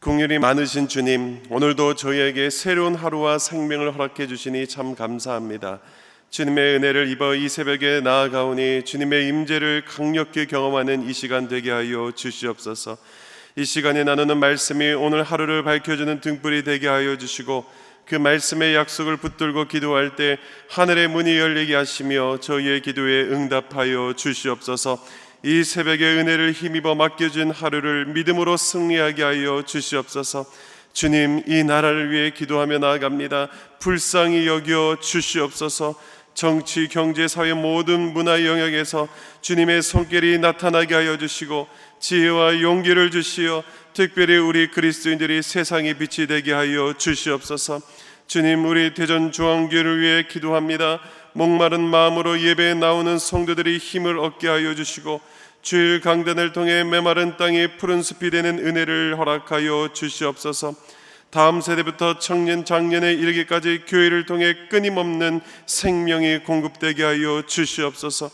긍휼이 많으신 주님, 오늘도 저희에게 새로운 하루와 생명을 허락해 주시니 참 감사합니다. 주님의 은혜를 입어 이 새벽에 나아가오니 주님의 임재를 강력히 경험하는 이 시간 되게 하여 주시옵소서. 이 시간에 나누는 말씀이 오늘 하루를 밝혀주는 등불이 되게 하여 주시고, 그 말씀의 약속을 붙들고 기도할 때 하늘의 문이 열리게 하시며 저희의 기도에 응답하여 주시옵소서. 이 새벽의 은혜를 힘입어 맡겨진 하루를 믿음으로 승리하게 하여 주시옵소서. 주님, 이 나라를 위해 기도하며 나아갑니다. 불쌍히 여겨 주시옵소서. 정치, 경제, 사회 모든 문화 영역에서 주님의 손길이 나타나게 하여 주시고 지혜와 용기를 주시어 특별히 우리 그리스도인들이 세상의 빛이 되게 하여 주시옵소서. 주님, 우리 대전중앙교회를 위해 기도합니다. 목마른 마음으로 예배에 나오는 성도들이 힘을 얻게 하여 주시고 주일 강단을 통해 메마른 땅이 푸른 숲이 되는 은혜를 허락하여 주시옵소서. 다음 세대부터 청년 장년에 이르기까지 교회를 통해 끊임없는 생명이 공급되게 하여 주시옵소서.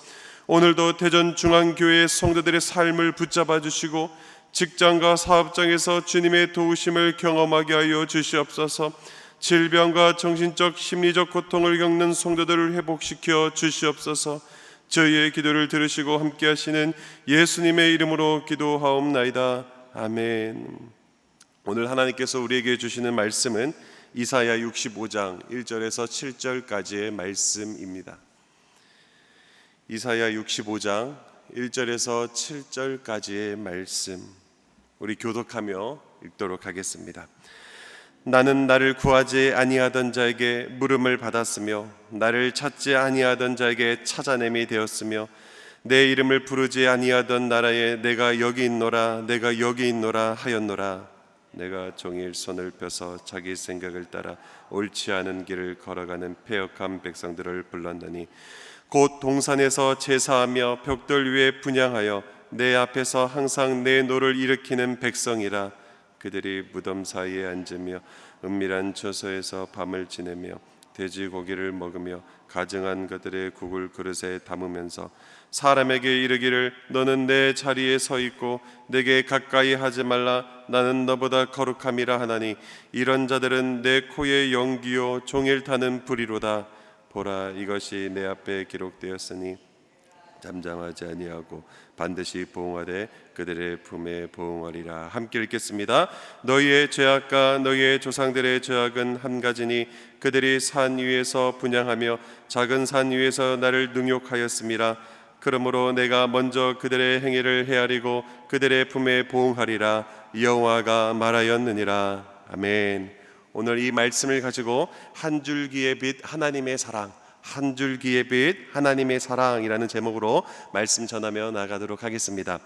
오늘도 대전중앙교회의 성도들의 삶을 붙잡아 주시고 직장과 사업장에서 주님의 도우심을 경험하게 하여 주시옵소서. 질병과 정신적 심리적 고통을 겪는 성도들을 회복시켜 주시옵소서. 저희의 기도를 들으시고 함께 하시는 예수님의 이름으로 기도하옵나이다. 아멘. 오늘 하나님께서 우리에게 주시는 말씀은 이사야 65장 1절에서 7절까지의 말씀입니다. 이사야 65장 1절에서 7절까지의 말씀, 우리 교독하며 읽도록 하겠습니다. 나는 나를 구하지 아니하던 자에게 물음을 받았으며 나를 찾지 아니하던 자에게 찾아냄이 되었으며 내 이름을 부르지 아니하던 나라에 내가 여기 있노라 내가 여기 있노라 하였노라. 내가 종일 손을 펴서 자기 생각을 따라 옳지 않은 길을 걸어가는 패역한 백성들을 불렀느니 곧 동산에서 제사하며 벽돌 위에 분향하여 내 앞에서 항상 내 노를 일으키는 백성이라. 그들이 무덤 사이에 앉으며 은밀한 처소에서 밤을 지내며 돼지고기를 먹으며 가증한 것들의 국을 그릇에 담으면서 사람에게 이르기를 너는 내 자리에 서 있고 내게 가까이 하지 말라 나는 너보다 거룩함이라 하나니 이런 자들은 내 코의 연기요 종일 타는 불이로다. 보라, 이것이 내 앞에 기록되었으니 잠잠하지 아니하고 반드시 보응하되 그들의 품에 보응하리라. 함께 읽겠습니다. 너희의 죄악과 너희의 조상들의 죄악은 한 가지니 그들이 산 위에서 분향하며 작은 산 위에서 나를 능욕하였음이라. 그러므로 내가 먼저 그들의 행위를 헤아리고 그들의 품에 보응하리라. 여호와가 말하였느니라. 아멘. 오늘 이 말씀을 가지고 한 줄기의 빛 하나님의 사랑, 한 줄기의 빛 하나님의 사랑이라는 제목으로 말씀 전하며 나가도록 하겠습니다.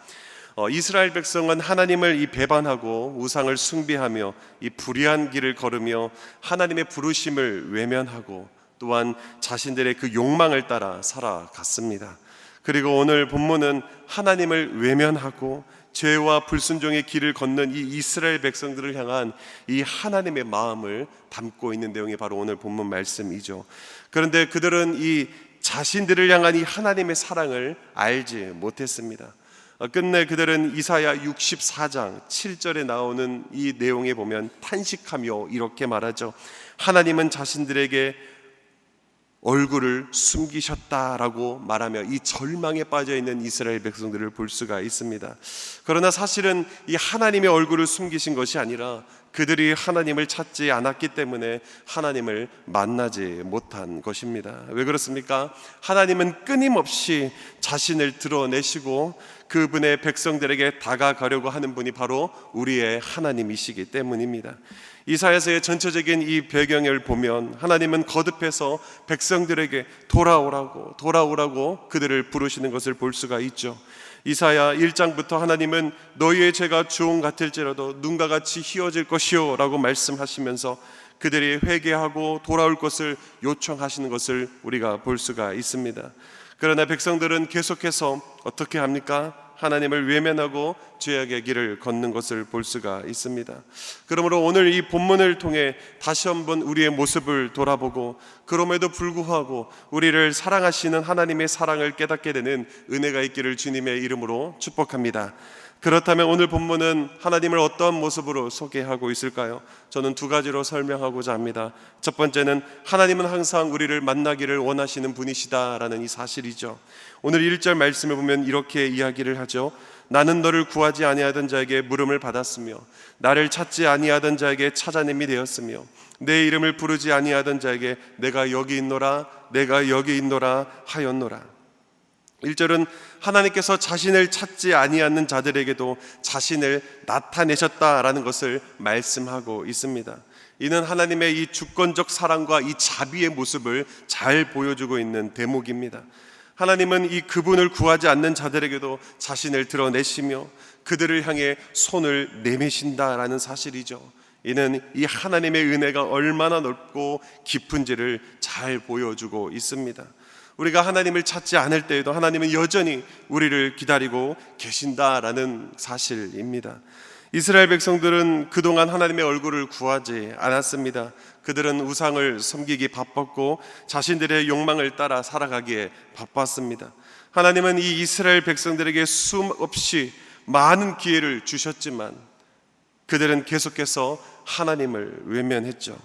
이스라엘 백성은 하나님을 배반하고 우상을 숭배하며 이 불의한 길을 걸으며 하나님의 부르심을 외면하고 또한 자신들의 그 욕망을 따라 살아갔습니다. 그리고 오늘 본문은 하나님을 외면하고 죄와 불순종의 길을 걷는 이 이스라엘 백성들을 향한 이 하나님의 마음을 담고 있는 내용이 바로 오늘 본문 말씀이죠. 그런데 그들은 이 자신들을 향한 이 하나님의 사랑을 알지 못했습니다. 끝내 그들은 이사야 64장 7절에 나오는 이 내용에 보면 탄식하며 이렇게 말하죠. 하나님은 자신들에게 얼굴을 숨기셨다라고 말하며 이 절망에 빠져 있는 이스라엘 백성들을 볼 수가 있습니다. 그러나 사실은 이 하나님의 얼굴을 숨기신 것이 아니라 그들이 하나님을 찾지 않았기 때문에 하나님을 만나지 못한 것입니다. 왜 그렇습니까? 하나님은 끊임없이 자신을 드러내시고 그분의 백성들에게 다가가려고 하는 분이 바로 우리의 하나님이시기 때문입니다. 이사야서의 전체적인 이 배경을 보면 하나님은 거듭해서 백성들에게 돌아오라고 그들을 부르시는 것을 볼 수가 있죠. 이사야 1장부터 하나님은 너희의 죄가 주홍 같을지라도 눈과 같이 희어질 것이요 라고 말씀하시면서 그들이 회개하고 돌아올 것을 요청하시는 것을 우리가 볼 수가 있습니다. 그러나 백성들은 계속해서 어떻게 합니까? 하나님을 외면하고 죄악의 길을 걷는 것을 볼 수가 있습니다. 그러므로 오늘 이 본문을 통해 다시 한번 우리의 모습을 돌아보고 그럼에도 불구하고 우리를 사랑하시는 하나님의 사랑을 깨닫게 되는 은혜가 있기를 주님의 이름으로 축복합니다. 그렇다면 오늘 본문은 하나님을 어떤 모습으로 소개하고 있을까요? 저는 두 가지로 설명하고자 합니다. 첫 번째는 하나님은 항상 우리를 만나기를 원하시는 분이시다라는 이 사실이죠. 오늘 1절 말씀을 보면 이렇게 이야기를 하죠. 나는 너를 구하지 아니하던 자에게 물음을 받았으며 나를 찾지 아니하던 자에게 찾아냄이 되었으며 내 이름을 부르지 아니하던 자에게 내가 여기 있노라 내가 여기 있노라 하였노라. 1절은 하나님께서 자신을 찾지 아니하는 자들에게도 자신을 나타내셨다라는 것을 말씀하고 있습니다. 이는 하나님의 이 주권적 사랑과 이 자비의 모습을 잘 보여주고 있는 대목입니다. 하나님은 이 그분을 구하지 않는 자들에게도 자신을 드러내시며 그들을 향해 손을 내미신다라는 사실이죠. 이는 이 하나님의 은혜가 얼마나 넓고 깊은지를 잘 보여주고 있습니다. 우리가 하나님을 찾지 않을 때에도 하나님은 여전히 우리를 기다리고 계신다라는 사실입니다. 이스라엘 백성들은 그동안 하나님의 얼굴을 구하지 않았습니다. 그들은 우상을 섬기기 바빴고 자신들의 욕망을 따라 살아가기에 바빴습니다. 하나님은 이 이스라엘 백성들에게 수없이 많은 기회를 주셨지만 그들은 계속해서 하나님을 외면했죠.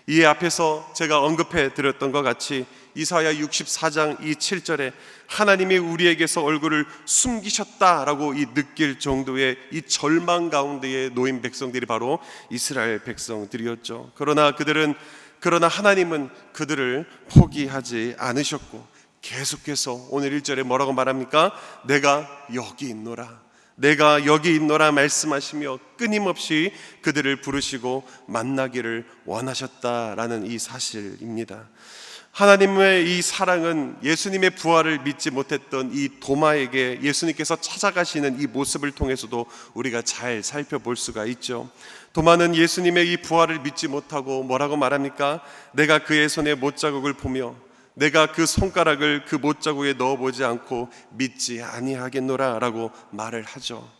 이 앞에서 제가 언급해 드렸던 것 같이 이사야 64장 이 7절에 하나님이 우리에게서 얼굴을 숨기셨다라고 이 느낄 정도의 이 절망 가운데에 놓인 백성들이 바로 이스라엘 백성들이었죠. 그러나 하나님은 그들을 포기하지 않으셨고 계속해서 오늘 1절에 뭐라고 말합니까? 내가 여기 있노라 내가 여기 있노라 말씀하시며 끊임없이 그들을 부르시고 만나기를 원하셨다라는 이 사실입니다. 하나님의 이 사랑은 예수님의 부활을 믿지 못했던 이 도마에게 예수님께서 찾아가시는 이 모습을 통해서도 우리가 잘 살펴볼 수가 있죠. 도마는 예수님의 이 부활을 믿지 못하고 뭐라고 말합니까? 내가 그의 손에 못자국을 보며 내가 그 손가락을 그 못자국에 넣어보지 않고 믿지 아니하겠노라 라고 말을 하죠.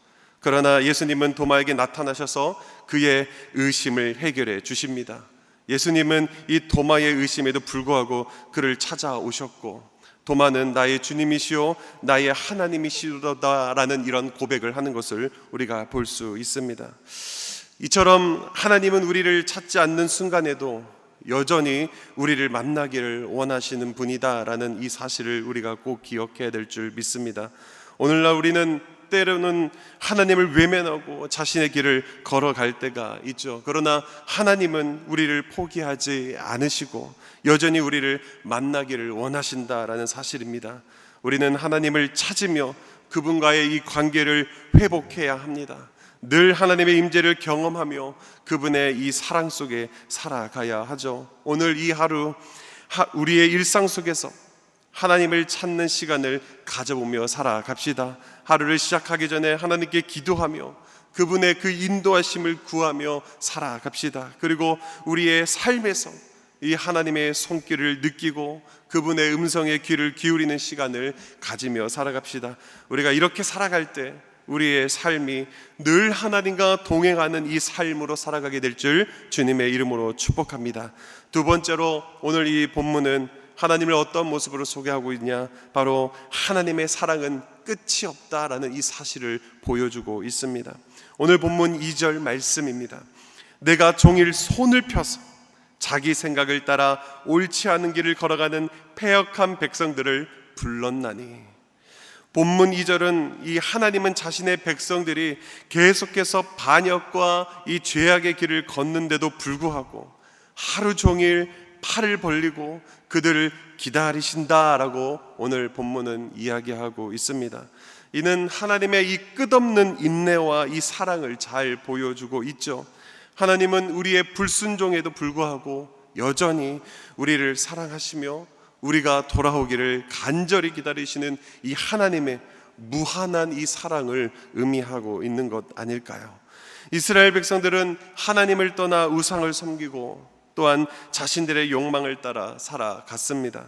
그러나 예수님은 도마에게 나타나셔서 그의 의심을 해결해 주십니다. 예수님은 이 도마의 의심에도 불구하고 그를 찾아오셨고 도마는 나의 주님이시오 나의 하나님이시로다라는 이런 고백을 하는 것을 우리가 볼 수 있습니다. 이처럼 하나님은 우리를 찾지 않는 순간에도 여전히 우리를 만나기를 원하시는 분이다라는 이 사실을 우리가 꼭 기억해야 될 줄 믿습니다. 오늘날 우리는 때로는 하나님을 외면하고 자신의 길을 걸어갈 때가 있죠. 그러나 하나님은 우리를 포기하지 않으시고 여전히 우리를 만나기를 원하신다라는 사실입니다. 우리는 하나님을 찾으며 그분과의 이 관계를 회복해야 합니다. 늘 하나님의 임재를 경험하며 그분의 이 사랑 속에 살아가야 하죠. 오늘 이 하루 우리의 일상 속에서 하나님을 찾는 시간을 가져보며 살아갑시다. 하루를 시작하기 전에 하나님께 기도하며 그분의 그 인도하심을 구하며 살아갑시다. 그리고 우리의 삶에서 이 하나님의 손길을 느끼고 그분의 음성에 귀를 기울이는 시간을 가지며 살아갑시다. 우리가 이렇게 살아갈 때 우리의 삶이 늘 하나님과 동행하는 이 삶으로 살아가게 될 줄 주님의 이름으로 축복합니다. 두 번째로 오늘 이 본문은 하나님을 어떤 모습으로 소개하고 있냐? 바로 하나님의 사랑은 끝이 없다라는 이 사실을 보여주고 있습니다. 오늘 본문 2절 말씀입니다. 내가 종일 손을 펴서 자기 생각을 따라 옳지 않은 길을 걸어가는 패역한 백성들을 불렀나니. 본문 2절은 이 하나님은 자신의 백성들이 계속해서 반역과 이 죄악의 길을 걷는데도 불구하고 하루 종일 팔을 벌리고 그들을 기다리신다라고 오늘 본문은 이야기하고 있습니다. 이는 하나님의 이 끝없는 인내와 이 사랑을 잘 보여주고 있죠. 하나님은 우리의 불순종에도 불구하고 여전히 우리를 사랑하시며 우리가 돌아오기를 간절히 기다리시는 이 하나님의 무한한 이 사랑을 의미하고 있는 것 아닐까요? 이스라엘 백성들은 하나님을 떠나 우상을 섬기고 또한 자신들의 욕망을 따라 살아갔습니다.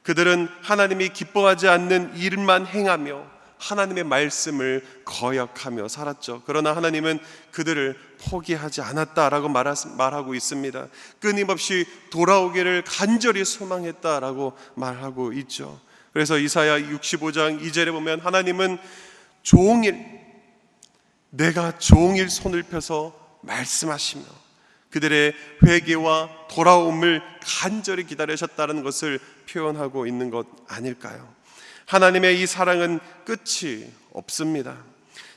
그들은 하나님이 기뻐하지 않는 일만 행하며 하나님의 말씀을 거역하며 살았죠. 그러나 하나님은 그들을 포기하지 않았다라고 말하고 있습니다. 끊임없이 돌아오기를 간절히 소망했다라고 말하고 있죠. 그래서 이사야 65장 2절에 보면 하나님은 종일 내가 종일 손을 펴서 말씀하시며 그들의 회개와 돌아옴을 간절히 기다리셨다는 것을 표현하고 있는 것 아닐까요? 하나님의 이 사랑은 끝이 없습니다.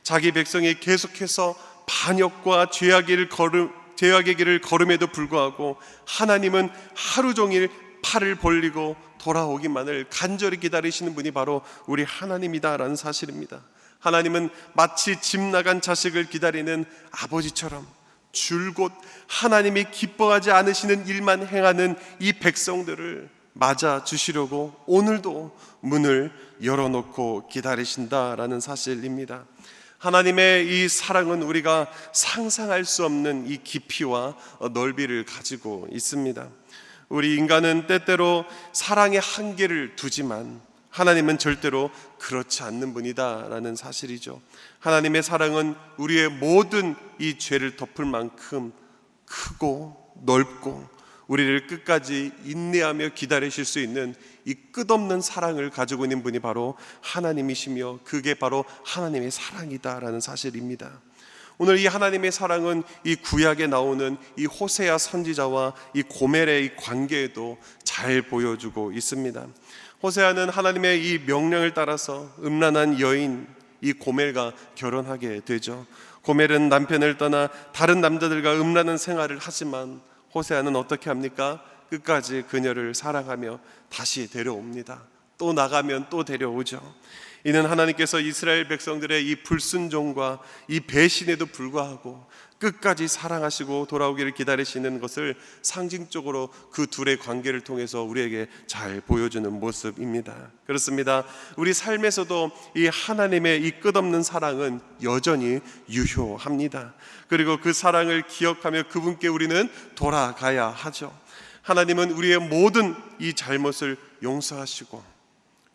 자기 백성이 계속해서 반역과 죄악의 길을 걸음에도 불구하고 하나님은 하루 종일 팔을 벌리고 돌아오기만을 간절히 기다리시는 분이 바로 우리 하나님이다라는 사실입니다. 하나님은 마치 집 나간 자식을 기다리는 아버지처럼 줄곧 하나님이 기뻐하지 않으시는 일만 행하는 이 백성들을 맞아 주시려고 오늘도 문을 열어놓고 기다리신다라는 사실입니다. 하나님의 이 사랑은 우리가 상상할 수 없는 이 깊이와 넓이를 가지고 있습니다. 우리 인간은 때때로 사랑의 한계를 두지만 하나님은 절대로 그렇지 않는 분이다라는 사실이죠. 하나님의 사랑은 우리의 모든 이 죄를 덮을 만큼 크고 넓고 우리를 끝까지 인내하며 기다리실 수 있는 이 끝없는 사랑을 가지고 있는 분이 바로 하나님이시며 그게 바로 하나님의 사랑이다라는 사실입니다. 오늘 이 하나님의 사랑은 이 구약에 나오는 이 호세아 선지자와 이 고멜의 이 관계에도 잘 보여주고 있습니다. 호세아는 하나님의 이 명령을 따라서 음란한 여인 이 고멜과 결혼하게 되죠. 고멜은 남편을 떠나 다른 남자들과 음란한 생활을 하지만 호세아는 어떻게 합니까? 끝까지 그녀를 사랑하며 다시 데려옵니다. 또 나가면 또 데려오죠. 이는 하나님께서 이스라엘 백성들의 이 불순종과 이 배신에도 불구하고 끝까지 사랑하시고 돌아오기를 기다리시는 것을 상징적으로 그 둘의 관계를 통해서 우리에게 잘 보여주는 모습입니다. 그렇습니다. 우리 삶에서도 이 하나님의 이 끝없는 사랑은 여전히 유효합니다. 그리고 그 사랑을 기억하며 그분께 우리는 돌아가야 하죠. 하나님은 우리의 모든 이 잘못을 용서하시고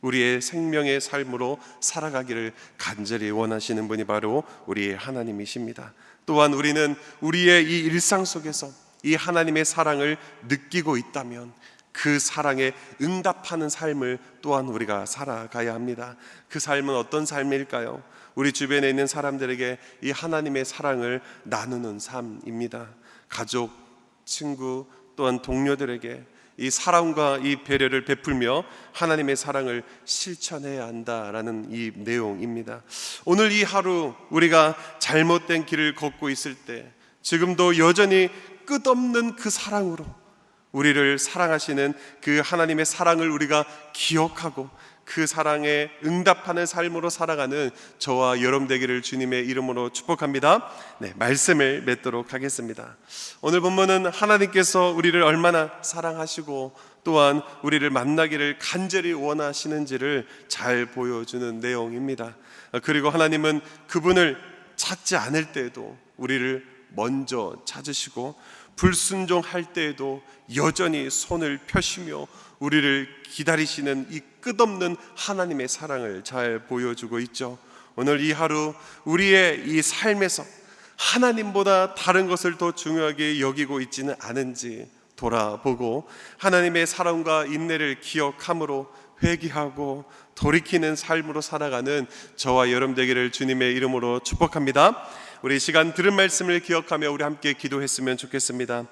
우리의 생명의 삶으로 살아가기를 간절히 원하시는 분이 바로 우리의 하나님이십니다. 또한 우리는 우리의 이 일상 속에서 이 하나님의 사랑을 느끼고 있다면 그 사랑에 응답하는 삶을 또한 우리가 살아가야 합니다. 그 삶은 어떤 삶일까요? 우리 주변에 있는 사람들에게 이 하나님의 사랑을 나누는 삶입니다. 가족, 친구, 또한 동료들에게 이 사랑과 이 배려를 베풀며 하나님의 사랑을 실천해야 한다라는 이 내용입니다. 오늘 이 하루 우리가 잘못된 길을 걷고 있을 때 지금도 여전히 끝없는 그 사랑으로 우리를 사랑하시는 그 하나님의 사랑을 우리가 기억하고 그 사랑에 응답하는 삶으로 살아가는 저와 여러분 되기를 주님의 이름으로 축복합니다. 말씀을 맺도록 하겠습니다. 오늘 본문은 하나님께서 우리를 얼마나 사랑하시고 또한 우리를 만나기를 간절히 원하시는지를 잘 보여주는 내용입니다. 그리고 하나님은 그분을 찾지 않을 때에도 우리를 먼저 찾으시고 불순종할 때에도 여전히 손을 펴시며 우리를 기다리시는 이 끝없는 하나님의 사랑을 잘 보여주고 있죠. 오늘 이 하루 우리의 이 삶에서 하나님보다 다른 것을 더 중요하게 여기고 있지는 않은지 돌아보고 하나님의 사랑과 인내를 기억함으로 회개하고 돌이키는 삶으로 살아가는 저와 여러분 되기를 주님의 이름으로 축복합니다. 우리 시간 들은 말씀을 기억하며 우리 함께 기도했으면 좋겠습니다.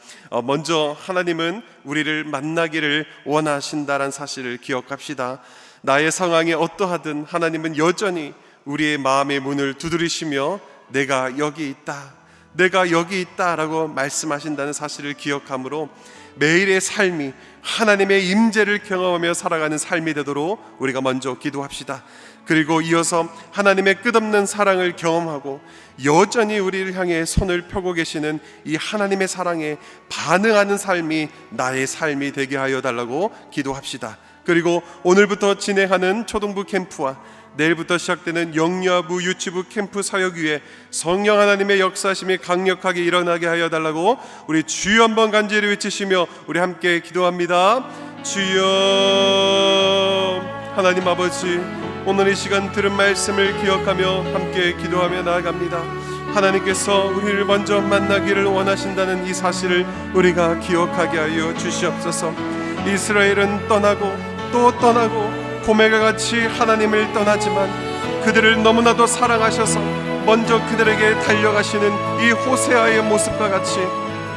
먼저 하나님은 우리를 만나기를 원하신다는 사실을 기억합시다. 나의 상황이 어떠하든 하나님은 여전히 우리의 마음의 문을 두드리시며 내가 여기 있다, 내가 여기 있다라고 말씀하신다는 사실을 기억함으로 매일의 삶이 하나님의 임재를 경험하며 살아가는 삶이 되도록 우리가 먼저 기도합시다. 그리고 이어서 하나님의 끝없는 사랑을 경험하고 여전히 우리를 향해 손을 펴고 계시는 이 하나님의 사랑에 반응하는 삶이 나의 삶이 되게 하여 달라고 기도합시다. 그리고 오늘부터 진행하는 초등부 캠프와 내일부터 시작되는 영유아부 유치부 캠프 사역 위에 성령 하나님의 역사심이 강력하게 일어나게 하여 달라고 우리 주여 한번 간절히 외치시며 우리 함께 기도합니다. 주여. 하나님 아버지, 오늘 이 시간 들은 말씀을 기억하며 함께 기도하며 나아갑니다. 하나님께서 우리를 먼저 만나기를 원하신다는 이 사실을 우리가 기억하게 하여 주시옵소서. 이스라엘은 떠나고 또 떠나고 고멜과 같이 하나님을 떠나지만 그들을 너무나도 사랑하셔서 먼저 그들에게 달려가시는 이 호세아의 모습과 같이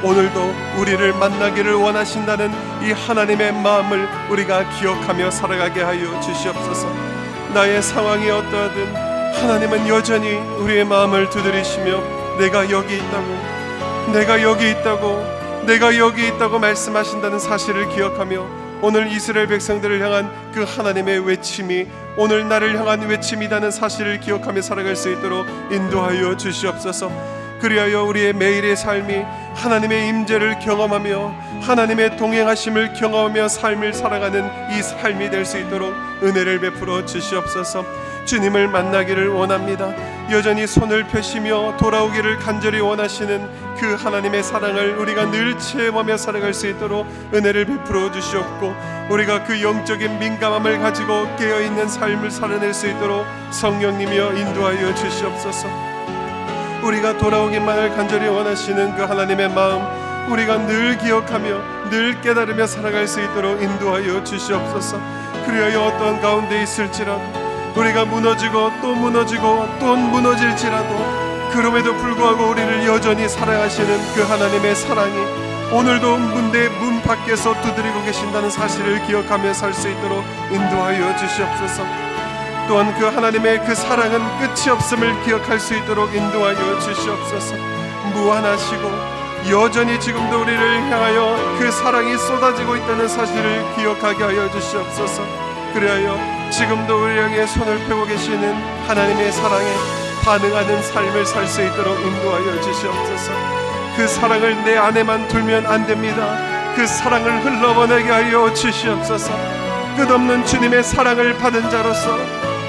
오늘도 우리를 만나기를 원하신다는 이 하나님의 마음을 우리가 기억하며 살아가게 하여 주시옵소서. 나의 상황이 어떠하든 하나님은 여전히 우리의 마음을 두드리시며 내가 여기 있다고, 내가 여기 있다고, 내가 여기 있다고 말씀하신다는 사실을 기억하며 오늘 이스라엘 백성들을 향한 그 하나님의 외침이 오늘 나를 향한 외침이라는 사실을 기억하며 살아갈 수 있도록 인도하여 주시옵소서. 그리하여 우리의 매일의 삶이 하나님의 임재를 경험하며 하나님의 동행하심을 경험하며 삶을 살아가는 이 삶이 될 수 있도록 은혜를 베풀어 주시옵소서. 주님을 만나기를 원합니다. 여전히 손을 펴시며 돌아오기를 간절히 원하시는 그 하나님의 사랑을 우리가 늘 체험하며 살아갈 수 있도록 은혜를 베풀어 주시옵고, 우리가 그 영적인 민감함을 가지고 깨어있는 삶을 살아낼 수 있도록 성령님이여 인도하여 주시옵소서. 우리가 돌아오기만을 간절히 원하시는 그 하나님의 마음 우리가 늘 기억하며 늘 깨달으며 살아갈 수 있도록 인도하여 주시옵소서. 그리하여 어떤 가운데 있을지라도 우리가 무너지고 또 무너지고 또 무너질지라도 그럼에도 불구하고 우리를 여전히 사랑하시는 그 하나님의 사랑이 오늘도 문 밖에서 두드리고 계신다는 사실을 기억하며 살 수 있도록 인도하여 주시옵소서. 또한 그 하나님의 그 사랑은 끝이 없음을 기억할 수 있도록 인도하여 주시옵소서. 무한하시고 여전히 지금도 우리를 향하여 그 사랑이 쏟아지고 있다는 사실을 기억하게 하여 주시옵소서. 그리하여 지금도 우리 향해 손을 펴고 계시는 하나님의 사랑에 반응하는 삶을 살 수 있도록 인도하여 주시옵소서. 그 사랑을 내 안에만 두면 안 됩니다. 그 사랑을 흘러보내게 하여 주시옵소서. 끝없는 주님의 사랑을 받은 자로서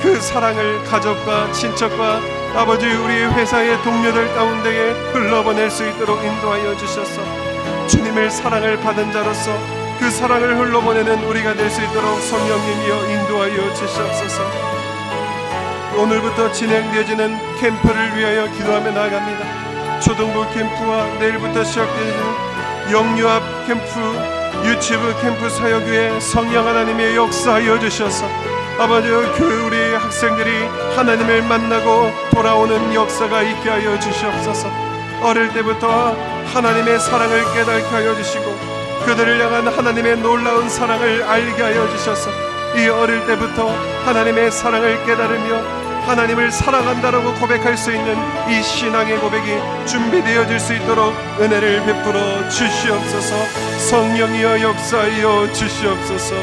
그 사랑을 가족과 친척과 아버지 우리의 회사의 동료들 가운데에 흘러보낼 수 있도록 인도하여 주셔서 주님의 사랑을 받은 자로서 그 사랑을 흘러보내는 우리가 될 수 있도록 성령님이여 인도하여 주시옵소서. 오늘부터 진행되어지는 캠프를 위하여 기도하며 나아갑니다. 초등부 캠프와 내일부터 시작되는 영유아 캠프, 유치부 캠프 사역 위에 성령 하나님의 역사하여 주셔서 아버지 그 우리 학생들이 하나님을 만나고 돌아오는 역사가 있게 하여 주시옵소서. 어릴 때부터 하나님의 사랑을 깨닫게 하여 주시고 그들을 향한 하나님의 놀라운 사랑을 알게 하여 주셔서 이 어릴 때부터 하나님의 사랑을 깨달으며 하나님을 사랑한다라고 고백할 수 있는 이 신앙의 고백이 준비되어질 수 있도록 은혜를 베풀어 주시옵소서. 성령이여 역사하여 주시옵소서.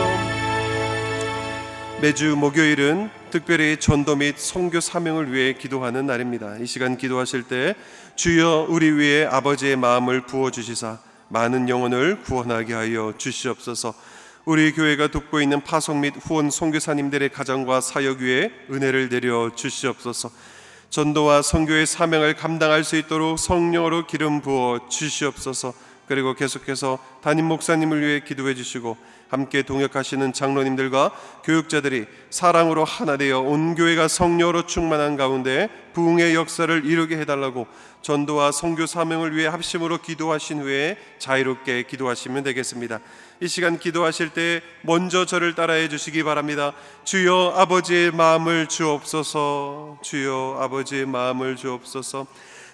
매주 목요일은 특별히 전도 및 선교 사명을 위해 기도하는 날입니다. 이 시간 기도하실 때 주여 우리 위에 아버지의 마음을 부어주시사 많은 영혼을 구원하게 하여 주시옵소서. 우리 교회가 돕고 있는 파송 및 후원 선교사님들의 가정과 사역 위에 은혜를 내려 주시옵소서. 전도와 선교의 사명을 감당할 수 있도록 성령으로 기름 부어 주시옵소서. 그리고 계속해서 담임 목사님을 위해 기도해 주시고 함께 동역하시는 장로님들과 교육자들이 사랑으로 하나 되어 온 교회가 성령으로 충만한 가운데 부흥의 역사를 이루게 해달라고 전도와 선교 사명을 위해 합심으로 기도하신 후에 자유롭게 기도하시면 되겠습니다. 이 시간 기도하실 때 먼저 저를 따라해 주시기 바랍니다. 주여 아버지의 마음을 주옵소서. 주여 아버지의 마음을 주옵소서.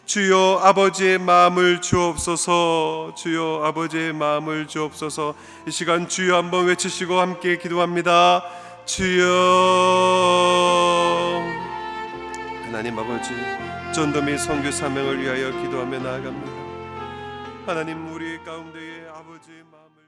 주여 아버지의 마음을 주옵소서. 주여 아버지의 마음을 주옵소서. 이 시간 주여 한번 외치시고 함께 기도합니다. 주여. 하나님 아버지, 전도 및 선교 사명을 위하여 기도하며 나아갑니다. 하나님 우리 가운데에 아버지의 마음을